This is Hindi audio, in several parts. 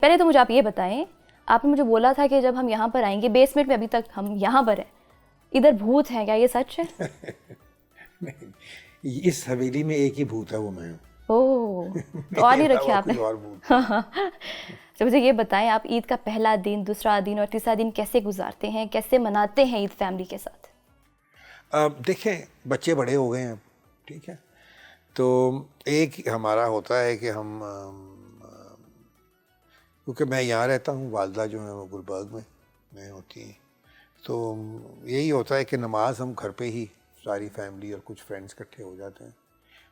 पहले तो मुझे आप ये बताएं, आपने मुझे बोला था कि जब हम यहाँ पर आएंगे, बेसमेंट में अभी तक हम यहाँ पर हैं, इधर भूत हैं, क्या ये सच है? नहीं, इस हवेली में एक ही भूत है, वो मैं हूँ। ओह, तो और नहीं रखे आपने? कोई और भूत। तो मुझे ये बताएं, आप ईद का पहला दिन, दूसरा दिन और तीसरा दिन कैसे गुजारते हैं, कैसे मनाते हैं ईद फैमिली के साथ? देखें, बच्चे बड़े हो गए हैं, ठीक है, तो एक हमारा होता है कि हम क्योंकि मैं यहाँ रहता हूँ, वालदा जो है वो गुलबर्ग में होती हैं, तो यही होता है कि नमाज हम घर पे ही सारी फैमिली और कुछ फ्रेंड्स इकट्ठे हो जाते हैं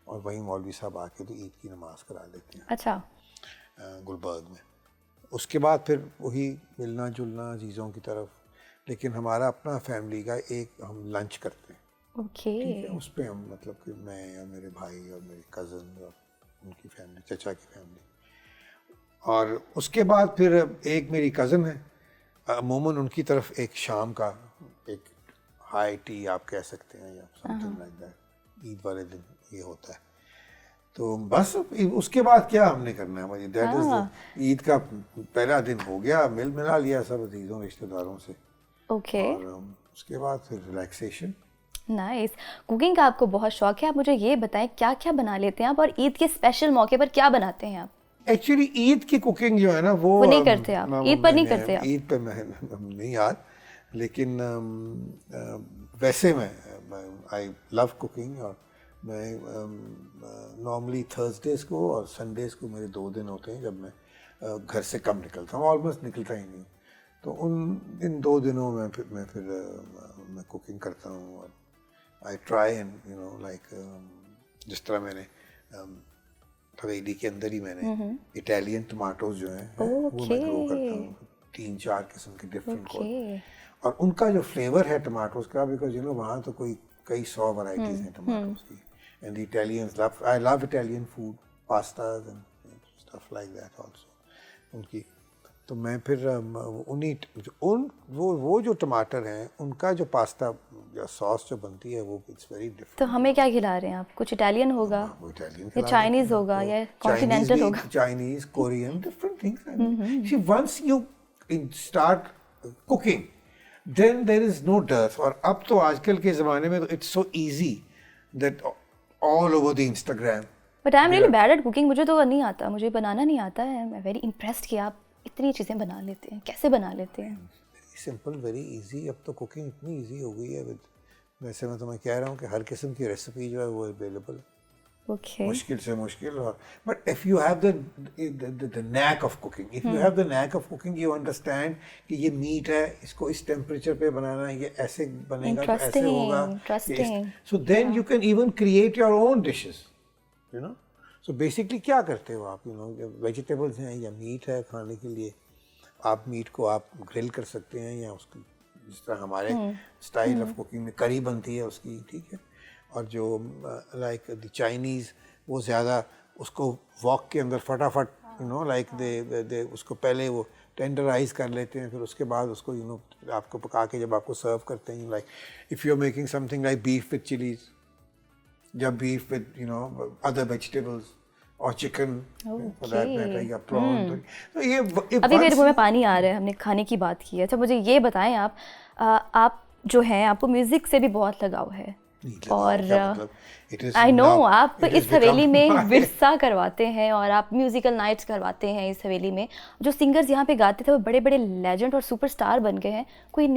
और वहीं मौलवी साहब आके तो ईद की नमाज करा लेते हैं। अच्छा। गुलबर्ग में। उसके बाद फिर वही मिलना जुलना चीज़ों की तरफ, लेकिन हमारा अपना फैमिली का एक हम लंच करते हैं। ओके। ठीक है, उस पर हम मतलब कि मैं और मेरे भाई और मेरे कज़न और उनकी फैमिली, चचा की फैमिली, और उसके बाद फिर एक मेरी कज़न है, अमूमन उनकी तरफ एक शाम का एक हाई टी आप कह सकते हैं या समथिंग लाइक दैट, ईद वाले दिन ये होता है। तो बस उसके बाद क्या हमने करना है, मुझे दैट इज ईद का पहला दिन हो गया, मिला लिया सब अजीज़ों रिश्तेदारों से। ओके। और उसके बाद फिर रिलैक्सेशन। नाइस। कुकिंग का आपको बहुत शौक है, आप मुझे ये बताएं क्या क्या बना लेते हैं आप, और ईद के स्पेशल मौके पर क्या बनाते हैं आप? एक्चुअली ईद की कुकिंग जो है ना वो नहीं करते आप, ईद पर नहीं करते आप? ईद पे मैं नहीं याद, लेकिन वैसे मैं आई लव कुकिंग, और मैं नॉर्मली थर्सडेज को और संडेज को मेरे 2 दिन होते हैं जब मैं घर से कम निकलता हूँ, ऑलमोस्ट निकलता ही नहीं, तो इन 2 दिनों में मैं कुकिंग करता हूँ। और I try and you know like जिस तरह मैंने हवेली के अंदर ही मैंने इटालियन टमाटोज जो हैं वो मैं ग्रो करता हूँ, 3-4 किस्म के डिफरेंट और उनका जो फ्लेवर है टमाटोज का, बिकॉज यू नो वहाँ तो कई 100 वैरायटीज हैं टमाटोज की, and the Italians love, I love Italian food, pastas and stuff like that also उनकी। तो मैं फिर वो जो टमाटर हैं उनका जो पास्ता या सॉस जो बनती है वो इट्स वेरी डिफरेंट। तो हमें क्या खिला रहे हैं आप? कुछ इटालियन होगा, या चाइनीज होगा, या कॉन्टिनेंटल होगा? Chinese, Korean, different things. See once you start cooking then there is no dearth. और अब तो आजकल के ज़माने में तो it's so easy that all over the Instagram. But I am really bad at cooking, मुझे तो नहीं आता, मुझे बनाना नहीं आता है। आई एम वेरी इम्प्रेस्ड कि आप इतनी चीज़ें बना लेते हैं, कैसे बना लेते हैं? Very simple, very easy. अब तो कुकिंग इतनी इजी हो गई है विद, वैसे मैं तुम्हें कह रहा हूँ कि हर किस्म की रेसिपी जो है वो अवेलेबल है। मुश्किल से मुश्किल, और but if you have the NAAC of cooking, if you have the NAAC of cooking, you understand कि ये मीट है, इसको इस टेम्परेचर पे बनाना है, ये ऐसे बनेगा तो ऐसे होगा, so then you can even create your own dishes, you know. So basically क्या करते हो आप, यू नो, वेजिटेबल्स हैं या मीट है खाने के लिए, आप मीट को आप ग्रिल कर सकते हैं, या उसको जिस तरह हमारे स्टाइल ऑफ कुकिंग में करी बनती है उसकी, ठीक है। और जो लाइक द चाइनीज़, वो ज़्यादा उसको वॉक के अंदर फटाफट, यू नो, लाइक दे उसको पहले वो टेंडराइज कर लेते हैं, फिर उसके बाद उसको, यू नो, आपको पका के जब आपको सर्व करते हैं, like if you are making something like beef with chilies, जब beef with, you know, other vegetables और चिकन फॉर दैट मैटर, या प्रॉन, तो ये अभी मेरे मुंह में पानी आ रहा है, हमने खाने की बात की है। अच्छा, मुझे ये बताएं आप जो हैं, आपको म्यूजिक से भी बहुत लगाव है, और आई नो आप इस हवेली में विरसा करवाते हैं और आप म्यूजिकल नाइट्स करवाते हैं इस हवेली में। जो सिंगर्स यहाँ पे गाते थे वो बड़े बड़े लेजेंड और सुपरस्टार बन गए हैं, कोई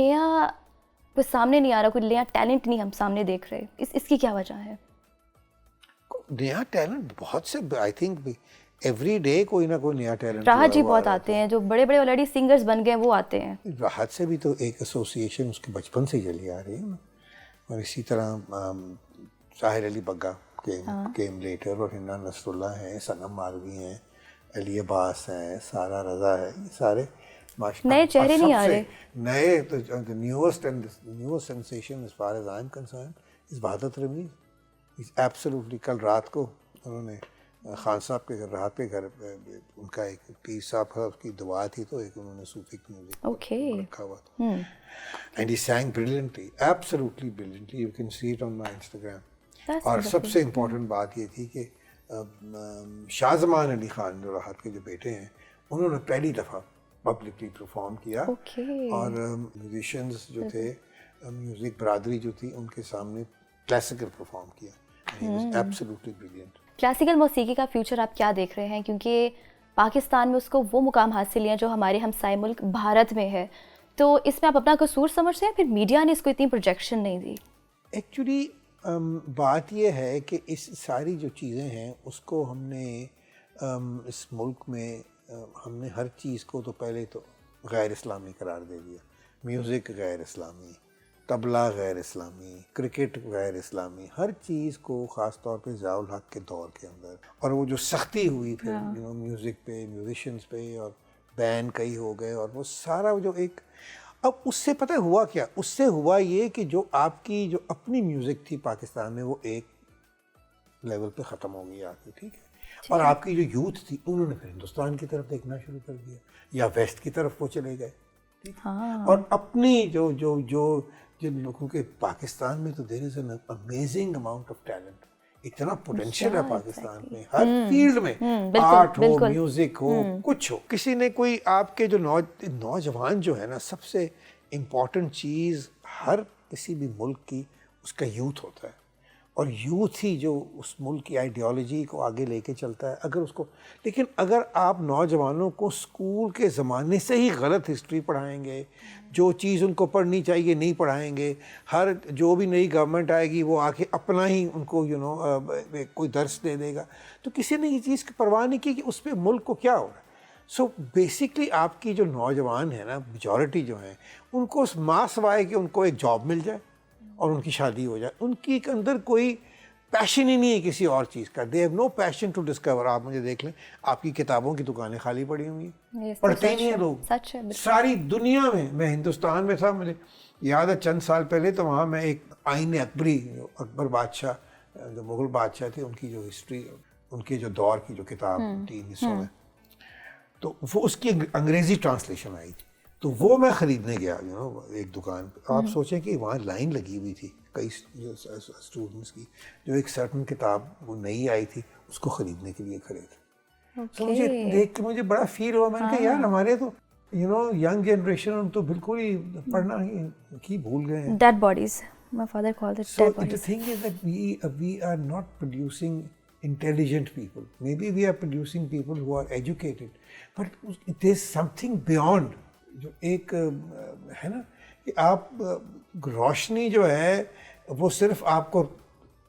सामने नहीं आ रहा, कोई नया टैलेंट नहीं हम सामने देख रहे, इसकी क्या वजह है? नया टैलेंट बहुत से, आई थिंक एवरी डे कोई ना कोई नया टैलेंट। राहत जी बहुत आते हैं, जो बड़े बड़े ऑलरेडी सिंगर्स बन गए वो आते हैं। राहत से भी तो एक एसोसिएशन उसके बचपन से चली आ रही है ना, और इसी तरह साहिर अली बग्गा केम लेटर, और हिना नसरुल्लाह हैं, सनम मालवी हैं, अली अब्बास हैं, सारा रज़ा है, ये सारे नए चेहरे नहीं आ रहे। नए तो newest sensation as far as I am concern is Wahdat Rameez. Absolutely, कल रात को उन्होंने खान साहब के घर, राहत के घर, उनका एक पीर साहब था, उसकी दुआ थी, तो एक उन्होंने सूफी म्यूजिक रखा हुआ था, and he sang brilliantly, absolutely brilliantly, you can see it on my Instagram। और सबसे इम्पोर्टेंट बात ये थी कि शाहजमान अली खान जो राहत के जो बेटे हैं, उन्होंने पहली दफ़ा पब्लिकली परफॉर्म किया। और म्यूजिशियंस जो थे, म्यूज़िक बरादरी जो थी, उनके सामने क्लासिकल परफॉर्म किया। He was absolutely brilliant. Classical मौसीकी का फ्यूचर आप क्या देख रहे हैं, क्योंकि पाकिस्तान में उसको वो मुकाम हासिल है जो हमारे हमसाए मुल्क भारत में है, तो इसमें आप अपना कसूर समझते हैं, फिर मीडिया ने इसको इतनी प्रोजेक्शन नहीं दी? एक्चुअली बात यह है कि इस सारी जो चीज़ें हैं उसको हमने इस मुल्क में हमने हर चीज़ को तो पहले तो गैर इस्लामी करार दे दिया। म्यूज़िक गैर इस्लामी, तबला गैर इस्लामी, क्रिकेट गैर इस्लामी, हर चीज़ को ख़ास तौर पे ज़ियाउल हक़ के दौर के अंदर, और वो जो सख्ती हुई फिर म्यूज़िक पे, म्यूजिशियंस पे, और बैन कई हो गए, और वो सारा जो एक, अब उससे पता है हुआ क्या? उससे हुआ ये कि जो आपकी जो अपनी म्यूज़िक थी पाकिस्तान में वो एक लेवल पे ख़त्म हो गई आके, ठीक है? और आपकी जो यूथ थी उन्होंने फिर हिंदुस्तान की तरफ देखना शुरू कर दिया या वेस्ट की तरफ वो चले गए, ठीक है? और अपनी जो जो जो जिन लोगों के पाकिस्तान में तो there is an amazing amount of talent, इतना पोटेंशियल है पाकिस्तान में हर फील्ड में, आर्ट हो, म्यूजिक हो, कुछ हो। किसी ने कोई आपके जो नौजवान जो है ना, सबसे इम्पोर्टेंट चीज़ हर किसी भी मुल्क की उसका यूथ होता है, और यूथ ही जो उस मुल्क की आइडियोलॉजी को आगे लेके चलता है। अगर उसको, लेकिन अगर आप नौजवानों को स्कूल के ज़माने से ही गलत हिस्ट्री पढ़ाएंगे, जो चीज़ उनको पढ़नी चाहिए नहीं पढ़ाएंगे, हर जो भी नई गवर्नमेंट आएगी वो आके अपना ही उनको कोई दर्स दे देगा, तो किसी ने ये चीज़ की परवाह नहीं की कि उस पर मुल्क को क्या हो रहा है। सो बेसिकली आपकी जो नौजवान है ना, मेजॉरिटी जो है, उनको माँ सवाए कि उनको एक जॉब मिल जाए और उनकी शादी हो जाए, उनके अंदर कोई पैशन ही नहीं है किसी और चीज़ का। They have no passion to discover. आप मुझे देख लें, आपकी किताबों की दुकानें खाली पड़ी हुई हैं, पढ़ते ही नहीं है लोग। सच है। सारी दुनिया में, मैं हिंदुस्तान में था, मुझे याद है चंद साल पहले, तो वहाँ मैं एक आईन अकबरी, अकबर बादशाह जो मुग़ल बादशाह थे, उनकी जो हिस्ट्री, उनके जो दौर की जो किताब 3 हिस्सों में, तो वो उसकी अंग्रेज़ी ट्रांसलेशन आई थी, तो वो मैं ख़रीदने गया एक दुकान पे। आप सोचें कि वहाँ लाइन लगी हुई थी कई स्टूडेंट्स की, जो एक सर्टन किताब वो नई आई थी उसको ख़रीदने के लिए खड़े थे। तो मुझे देख के मुझे बड़ा फील हुआ। मैंने कहा यार, हमारे तो यंग जनरेशन तो बिल्कुल ही पढ़ना ही भूल गए हैं। Dead bodies, my father called it dead bodies. The thing is that we are not producing intelligent people. Maybe we are producing people who are educated, but there's something beyond, जो एक है ना, कि आप रोशनी जो है वो सिर्फ आपको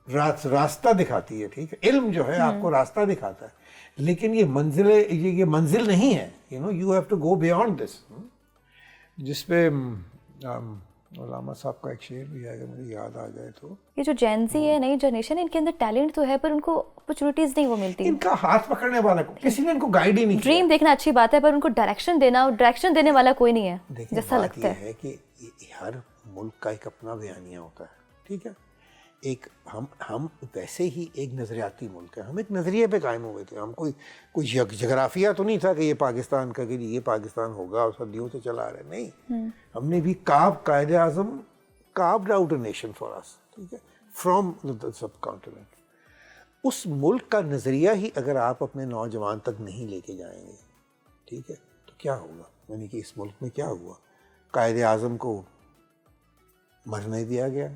रास्ता दिखाती है, ठीक है? इल्म जो है आपको रास्ता दिखाता है, लेकिन ये मंजिल नहीं है। you have to go beyond this. जिसपे उलामा साहब का एक शेर भी है, अगर मुझे याद आ जाए तो, ये जो जेन ज़ी है, नई जनरेशन, इनके अंदर टैलेंट तो है पर उनको अपॉर्चुनिटीज नहीं वो मिलती। इनका हाथ पकड़ने वाला किसी ने इनको गाइड ही नहीं किया। ड्रीम देखना अच्छी बात है, पर उनको डायरेक्शन देने वाला कोई नहीं है, जैसा लगता है कि हर मुल्क का एक अपना बयानिया होता है, ठीक है? एक हम वैसे ही एक नज़रियाती मुल्क है, हम एक नज़रिए पे कायम हुए थे। हम कोई जगराफिया तो नहीं था कि ये पाकिस्तान का, कि ये पाकिस्तान होगा और सदियों से चला रहे, नहीं। हमने भी Quaid-e Azam carved out a nation for us, ठीक है, फ्रॉम द सब कॉन्टिनेंट। उस मुल्क का नज़रिया ही अगर आप अपने नौजवान तक नहीं लेके जाएंगे, ठीक है, तो क्या होगा? यानी कि इस मुल्क में क्या हुआ? कायदे आज़म को मरने दिया गया,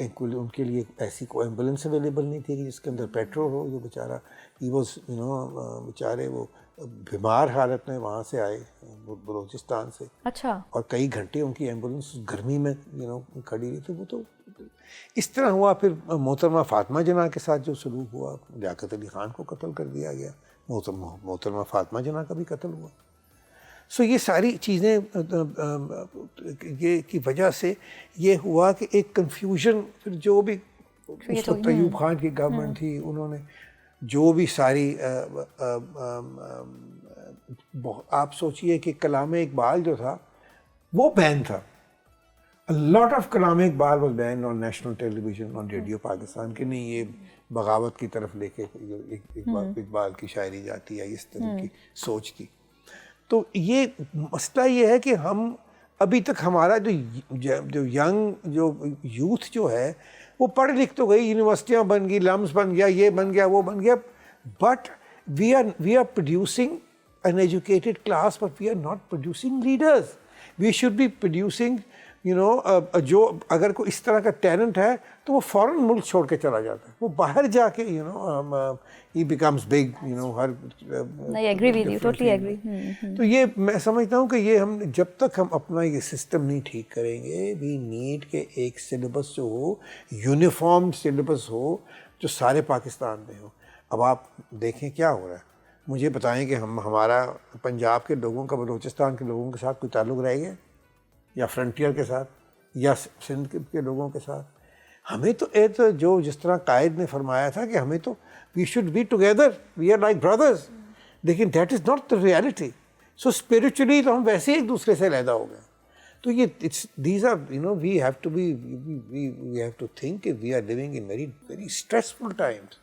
उनके लिए ऐसी कोई एम्बुलेंस अवेलेबल नहीं थी कि जिसके अंदर पेट्रोल हो। जो बेचारा बेचारे वो बीमार हालत में वहाँ से आए बलूचिस्तान से, अच्छा, और कई घंटे उनकी एम्बुलेंस गर्मी में खड़ी रही। तो वो तो इस तरह हुआ। फिर मोहतरमा फातिमा जना के साथ जो सलूक हुआ, लियाकत अली ख़ान को कत्ल कर दिया गया, मोहतरमा फातिमा जना का भी कत्ल हुआ। सो ये सारी चीज़ें ये की वजह से ये हुआ कि एक कन्फ्यूजन, फिर जो भी उस वक्त अयूब खान की गवर्नमेंट थी, उन्होंने जो भी सारी आप सोचिए कि कलाम इकबाल जो था वो बैन था। A lot of Kalam Iqbal was banned on national television, on radio Pakistan के। नहीं, ये बगावत की तरफ लेके इकबाल की शायरी जाती है, इस तरह की सोच थी। तो ये मसला ये है कि हम अभी तक हमारा जो यंग जो यूथ जो है वो पढ़ लिख तो गई, यूनिवर्सिटियाँ बन गई, लम्स बन गया, ये बन गया, वो बन गया, but we are producing an educated class, but we are not producing leaders. We should be producing, you know, जो अगर कोई इस तरह का टैलेंट है तो वो फौरन मुल्क छोड़ के चला जाता है, वो बाहर जाके, you know, he becomes big, you know, her I agree with you, totally agree. तो ये मैं समझता हूँ कि ये हम जब तक हम अपना ये सिस्टम नहीं ठीक करेंगे, we need के एक सिलेबस जो हो, यूनिफॉर्म सिलेबस हो, जो सारे पाकिस्तान में हो। अब आप देखें क्या हो रहा है, मुझे बताएं कि हमारा पंजाब के लोगों का बलूचिस्तान के लोगों के साथ कोई ताल्लुक़ रह गया, या फ्रंटियर के साथ, या सिंध के लोगों के साथ। हमें तो एक जो जिस तरह कायद ने फरमाया था कि हमें तो we should be together, we are like brothers, लेकिन that is not the reality. So spiritually तो हम वैसे ही एक दूसरे से अलहदा हो गए। तो ये these are, you know, we have to think we are living in very very stressful times,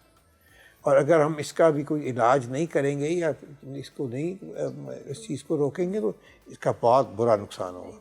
और अगर हम इसका भी कोई इलाज नहीं करेंगे या इसको नहीं, इस चीज़ को रोकेंगे, तो इसका बहुत बुरा नुकसान होगा।